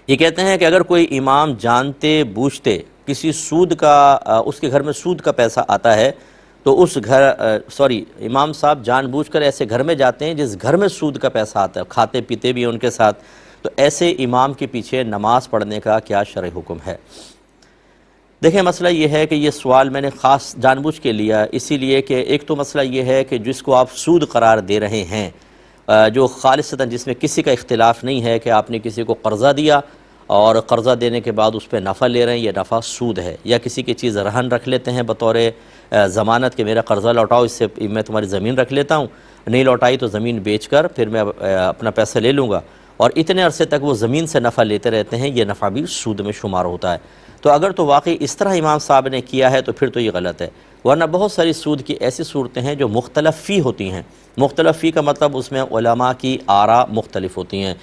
یہ کہتے ہیں کہ اگر کوئی امام جانتے بوجھتے کسی سود کا اس کے گھر میں سود کا پیسہ آتا ہے تو اس امام صاحب جان بوجھ کر ایسے گھر میں جاتے ہیں جس گھر میں سود کا پیسہ آتا ہے، کھاتے پیتے بھی ہیں ان کے ساتھ، تو ایسے امام کے پیچھے نماز پڑھنے کا کیا شرعی حکم ہے؟ دیکھیں، مسئلہ یہ ہے کہ یہ سوال میں نے خاص جان بوجھ کے لیا، اسی لیے کہ ایک تو مسئلہ یہ ہے کہ جس کو آپ سود قرار دے رہے ہیں، جو خالصتاً جس میں کسی کا اختلاف نہیں ہے کہ آپ نے کسی کو قرضہ دیا اور قرضہ دینے کے بعد اس پہ نفع لے رہے ہیں، یہ نفع سود ہے، یا کسی کی چیز رہن رکھ لیتے ہیں بطور ضمانت کہ میرا قرضہ لوٹاؤ، اس سے میں تمہاری زمین رکھ لیتا ہوں، نہیں لوٹائی تو زمین بیچ کر پھر میں اپنا پیسہ لے لوں گا، اور اتنے عرصے تک وہ زمین سے نفع لیتے رہتے ہیں، یہ نفع بھی سود میں شمار ہوتا ہے۔ تو اگر تو واقعی اس طرح امام صاحب نے کیا ہے تو پھر تو یہ غلط ہے، ورنہ بہت ساری سود کی ایسی صورتیں ہیں جو مختلف فی ہوتی ہیں۔ مختلف فی کا مطلب اس میں علماء کی آراء مختلف ہوتی ہیں۔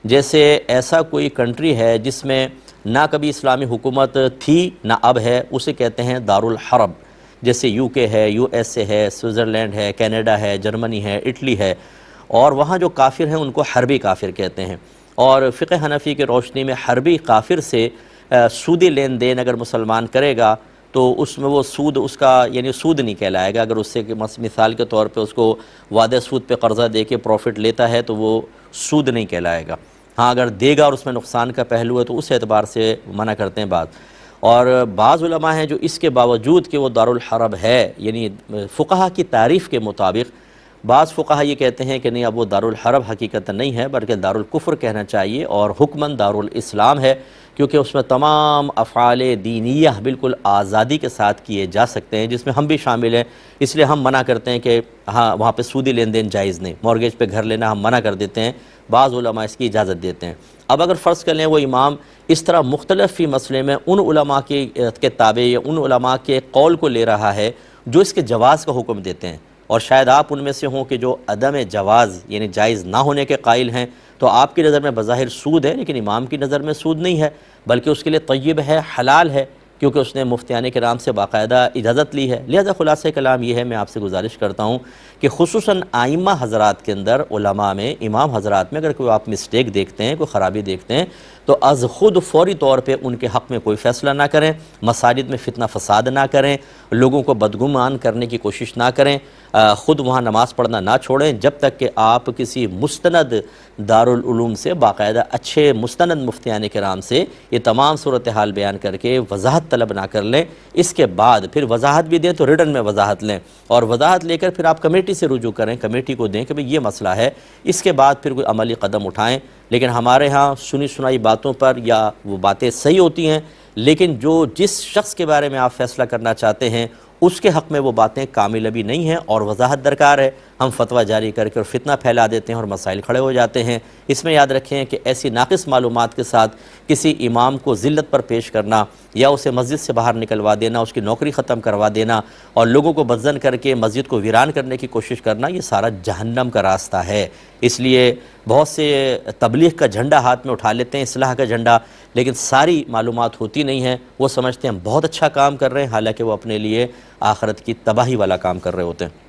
جیسے ایسا کوئی کنٹری ہے جس میں نہ کبھی اسلامی حکومت تھی نہ اب ہے، اسے کہتے ہیں دارالحرب، جیسے یو کے ہے، یو ایس اے ہے، سوئٹزرلینڈ ہے، کینیڈا ہے، جرمنی ہے، اٹلی ہے، اور وہاں جو کافر ہیں ان کو حربی کافر کہتے ہیں۔ اور فقہ حنفی کی روشنی میں حربی کافر سے سودی لین دین اگر مسلمان کرے گا تو اس میں وہ سود اس کا یعنی سود نہیں کہلائے گا۔ اگر اس سے مثال کے طور پہ اس کو وعدہ سود پہ قرضہ دے کے پروفٹ لیتا ہے تو وہ سود نہیں کہلائے گا۔ ہاں اگر دے گا اور اس میں نقصان کا پہلو ہے تو اس اعتبار سے منع کرتے ہیں بات۔ اور بعض علماء ہیں جو اس کے باوجود کہ وہ دارالحرب ہے، یعنی فقہا کی تعریف کے مطابق، بعض فقہا یہ کہتے ہیں کہ نہیں، اب وہ دارالحرب حقیقت نہیں ہے بلکہ دارالکفر کہنا چاہیے، اور حکماً دارالاسلام ہے، کیونکہ اس میں تمام افعال دینیہ بالکل آزادی کے ساتھ کیے جا سکتے ہیں، جس میں ہم بھی شامل ہیں۔ اس لیے ہم منع کرتے ہیں کہ ہاں وہاں پہ سودی لین دین جائز نہیں، مورگیج پہ گھر لینا ہم منع کر دیتے ہیں، بعض علماء اس کی اجازت دیتے ہیں۔ اب اگر فرض کر لیں وہ امام اس طرح مختلف فی مسئلے میں ان علماء کے تابع یا ان علماء کے قول کو لے رہا ہے جو اس کے جواز کا حکم دیتے ہیں، اور شاید آپ ان میں سے ہوں کہ جو عدم جواز یعنی جائز نہ ہونے کے قائل ہیں، تو آپ کی نظر میں بظاہر سود ہے لیکن امام کی نظر میں سود نہیں ہے، بلکہ اس کے لیے طیب ہے، حلال ہے، کیونکہ اس نے مفتیان کرام سے باقاعدہ اجازت لی ہے۔ لہذا خلاصہ کلام یہ ہے، میں آپ سے گزارش کرتا ہوں کہ خصوصاً آئمہ حضرات کے اندر، علماء میں، امام حضرات میں اگر کوئی آپ مسٹیک دیکھتے ہیں، کوئی خرابی دیکھتے ہیں، تو از خود فوری طور پہ ان کے حق میں کوئی فیصلہ نہ کریں، مساجد میں فتنہ فساد نہ کریں، لوگوں کو بدگمان کرنے کی کوشش نہ کریں، خود وہاں نماز پڑھنا نہ چھوڑیں جب تک کہ آپ کسی مستند دارالعلوم سے، باقاعدہ اچھے مستند مفتیان کرام سے یہ تمام صورتحال بیان کر کے وضاحت طلب نہ کر لیں۔ اس کے بعد پھر وضاحت بھی دیں تو ریٹن میں وضاحت لیں، اور وضاحت لے کر پھر آپ کمیٹی سے رجوع کریں، کمیٹی کو دیں کہ بھئی یہ مسئلہ ہے، اس کے بعد پھر کوئی عملی قدم اٹھائیں۔ لیکن ہمارے ہاں سنی سنائی باتوں پر یا وہ باتیں صحیح ہوتی ہیں، لیکن جس شخص کے بارے میں آپ فیصلہ کرنا چاہتے ہیں اس کے حق میں وہ باتیں کامل ابھی نہیں ہیں اور وضاحت درکار ہے۔ ہم فتویٰ جاری کر کے اور فتنہ پھیلا دیتے ہیں اور مسائل کھڑے ہو جاتے ہیں۔ اس میں یاد رکھیں کہ ایسی ناقص معلومات کے ساتھ کسی امام کو ذلت پر پیش کرنا یا اسے مسجد سے باہر نکلوا دینا، اس کی نوکری ختم کروا دینا اور لوگوں کو بدظن کر کے مسجد کو ویران کرنے کی کوشش کرنا، یہ سارا جہنم کا راستہ ہے۔ اس لیے بہت سے تبلیغ کا جھنڈا ہاتھ میں اٹھا لیتے ہیں، اصلاح کا جھنڈا، لیکن ساری معلومات ہوتی نہیں ہیں، وہ سمجھتے ہیں ہم بہت اچھا کام کر رہے ہیں، حالانکہ وہ اپنے لیے آخرت کی تباہی والا کام کر رہے ہوتے ہیں۔